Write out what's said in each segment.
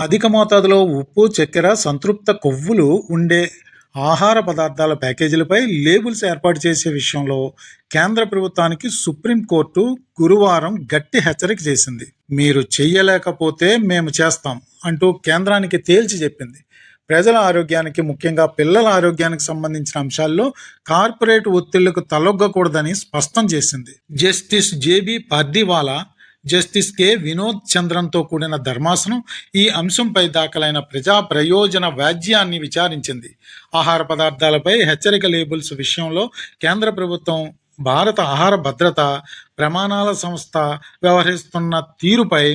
అధిక మోతాదులో ఉప్పు, చక్కెర, సంతృప్త కొవ్వులు ఉండే ఆహార పదార్థాల ప్యాకేజీలపై లేబుల్స్ ఏర్పాటు చేసే విషయంలో కేంద్ర ప్రభుత్వానికి సుప్రీంకోర్టు గురువారం గట్టి హెచ్చరిక చేసింది. మీరు చెయ్యలేకపోతే మేము చేస్తాం అంటూ కేంద్రానికి తేల్చి చెప్పింది. ప్రజల ఆరోగ్యానికి, ముఖ్యంగా పిల్లల ఆరోగ్యానికి సంబంధించిన అంశాల్లో కార్పొరేట్ ఒత్తిళ్లకు తలొగ్గకూడదని స్పష్టం చేసింది. Justice JB Pardiwala, justice K Vinod చంద్రన్తో కూడిన ధర్మాసనం ఈ అంశంపై దాఖలైన ప్రజా ప్రయోజన వ్యాజ్యాన్ని విచారించింది. ఆహార పదార్థాలపై హెచ్చరిక లేబుల్స్ విషయంలో కేంద్ర ప్రభుత్వం, భారత ఆహార భద్రత ప్రమాణాల సంస్థ వ్యవహరిస్తున్న తీరుపై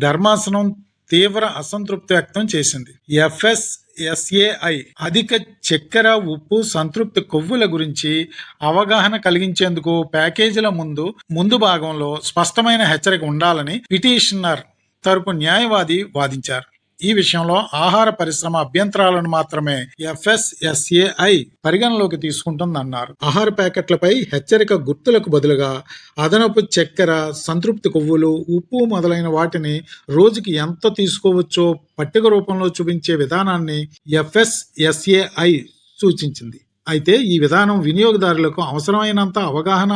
ధర్మాసనం తీవ్ర అసంతృప్తి వ్యక్తం చేసింది. FSSAI అధిక చక్కెర, ఉప్పు, సంతృప్తి కొవ్వుల గురించి అవగాహన కలిగించేందుకు ప్యాకేజీల ముందు భాగంలో స్పష్టమైన హెచ్చరిక ఉండాలని పిటిషనర్ తరపు న్యాయవాది వాదించారు. ఈ విషయంలో ఆహార పరిశ్రమ అభ్యంతరాలను మాత్రమే FSSAI పరిగణలోకి తీసుకుంటుందన్నారు. ఆహార ప్యాకెట్లపై హెచ్చరిక గుర్తులకు బదులుగా అదనపు చక్కెర, సంతృప్తి కొవ్వులు, ఉప్పు మొదలైన వాటిని రోజుకి ఎంత తీసుకోవచ్చో పట్టిక రూపంలో చూపించే విధానాన్ని FSSAI సూచించింది. అయితే ఈ విధానం వినియోగదారులకు అవసరమైనంత అవగాహన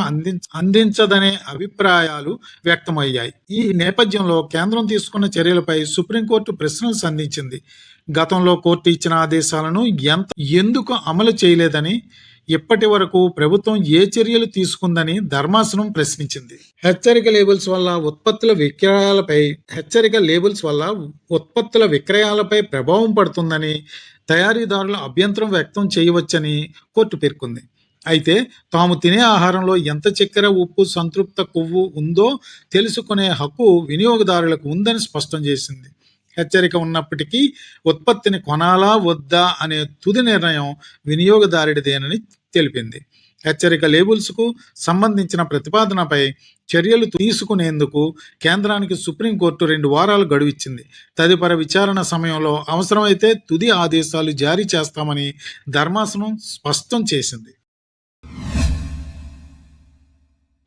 అందించదనే అభిప్రాయాలు వ్యక్తమయ్యాయి. ఈ నేపథ్యంలో కేంద్రం తీసుకున్న చర్యలపై సుప్రీంకోర్టు ప్రశ్నలు సంధించింది. గతంలో కోర్టు ఇచ్చిన ఆదేశాలను ఎందుకు అమలు చేయలేదని, ఇప్పటి వరకు ప్రభుత్వం ఏ చర్యలు తీసుకుందని ధర్మాసనం ప్రశ్నించింది. హెచ్చరిక లేబుల్స్ వల్ల ఉత్పత్తుల విక్రయాలపై ప్రభావం పడుతుందని, తయారీదారులు అభ్యంతరం వ్యక్తం చేయవచ్చని కోర్టు పేర్కొంది. అయితే తాము తినే ఆహారంలో ఎంత చక్కెర, ఉప్పు, సంతృప్త కొవ్వు ఉందో తెలుసుకునే హక్కు వినియోగదారులకు ఉందని స్పష్టం చేసింది. హెచ్చరిక ఉన్నప్పటికీ ఉత్పత్తిని కొనాలా వద్దా అనే తుది నిర్ణయం వినియోగదారుడిదేనని తెలిపింది. హెచ్చరిక లేబుల్స్కు సంబంధించిన ప్రతిపాదనపై చర్యలు తీసుకునేందుకు కేంద్రానికి సుప్రీంకోర్టు 2 వారాలు గడువిచ్చింది. తదుపరి విచారణ సమయంలో అవసరమైతే తుది ఆదేశాలు జారీ చేస్తామని ధర్మాసనం స్పష్టం చేసింది.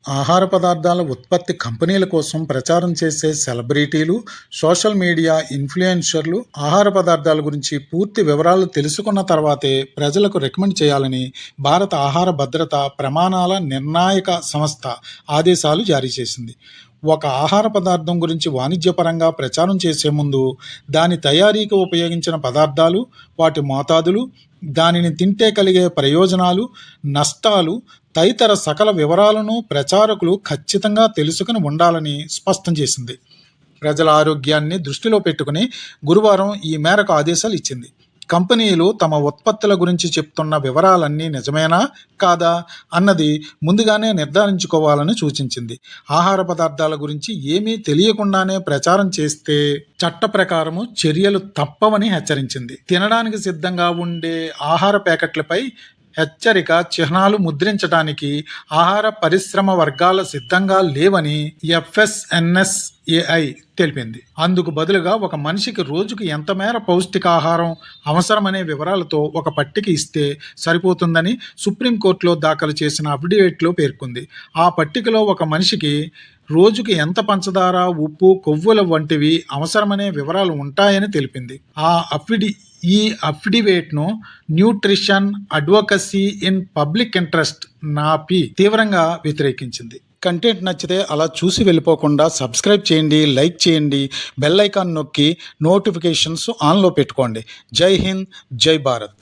ఆహార పదార్థాల ఉత్పత్తి కంపెనీల కోసం ప్రచారం చేసే సెలబ్రిటీలు, సోషల్ మీడియా ఇన్ఫ్లుయెన్సర్లు ఆహార పదార్థాల గురించి పూర్తి వివరాలు తెలుసుకున్న తర్వాతే ప్రజలకు రికమెండ్ చేయాలని భారత ఆహార భద్రత ప్రమాణాల నిర్ణాయక సంస్థ ఆదేశాలు జారీ చేసింది. ఒక ఆహార పదార్థం గురించి వాణిజ్యపరంగా ప్రచారం చేసే ముందు దాని తయారీకి ఉపయోగించిన పదార్థాలు, వాటి మోతాదులు, దానిని తింటే కలిగే ప్రయోజనాలు, నష్టాలు తదితర సకల వివరాలను ప్రచారకులు ఖచ్చితంగా తెలుసుకుని ఉండాలని స్పష్టం చేసింది. ప్రజల ఆరోగ్యాన్ని దృష్టిలో పెట్టుకుని గురువారం ఈ మేరకు ఆదేశాలు ఇచ్చింది. కంపెనీలు తమ ఉత్పత్తుల గురించి చెప్తున్న వివరాలన్నీ నిజమేనా కాదా అన్నది ముందుగానే నిర్ధారించుకోవాలని సూచించింది. ఆహార పదార్థాల గురించి ఏమీ తెలియకుండానే ప్రచారం చేస్తే చట్ట ప్రకారము చర్యలు తప్పవని హెచ్చరించింది. తినడానికి సిద్ధంగా ఉండే ఆహార ప్యాకెట్లపై హెచ్చరిక చిహ్నాలు ముద్రించడానికి ఆహార పరిశ్రమ వర్గాల సిద్ధంగా లేవని FSNSAI తెలిపింది. అందుకు బదులుగా ఒక మనిషికి రోజుకు ఎంత మేర పౌష్టికాహారం అవసరమనే వివరాలతో ఒక పట్టిక ఇస్తే సరిపోతుందని సుప్రీంకోర్టులో దాఖలు చేసిన అఫిడవిట్లో పేర్కొంది. ఆ పట్టికలో ఒక మనిషికి రోజుకి ఎంత పంచదార, ఉప్పు, కొవ్వుల వంటివి అవసరమనే వివరాలు ఉంటాయని తెలిపింది. ఈ అఫిడవిట్ను nutrition advocacy in public interest నాపి తీవ్రంగా వ్యతిరేకించింది. కంటెంట్ నచ్చితే అలా చూసి వెళ్ళిపోకుండా సబ్స్క్రైబ్ చేయండి, లైక్ చేయండి, బెల్ ఐకాన్ నొక్కి నోటిఫికేషన్స్ ఆన్లో పెట్టుకోండి. జై హింద్, జై భారత్.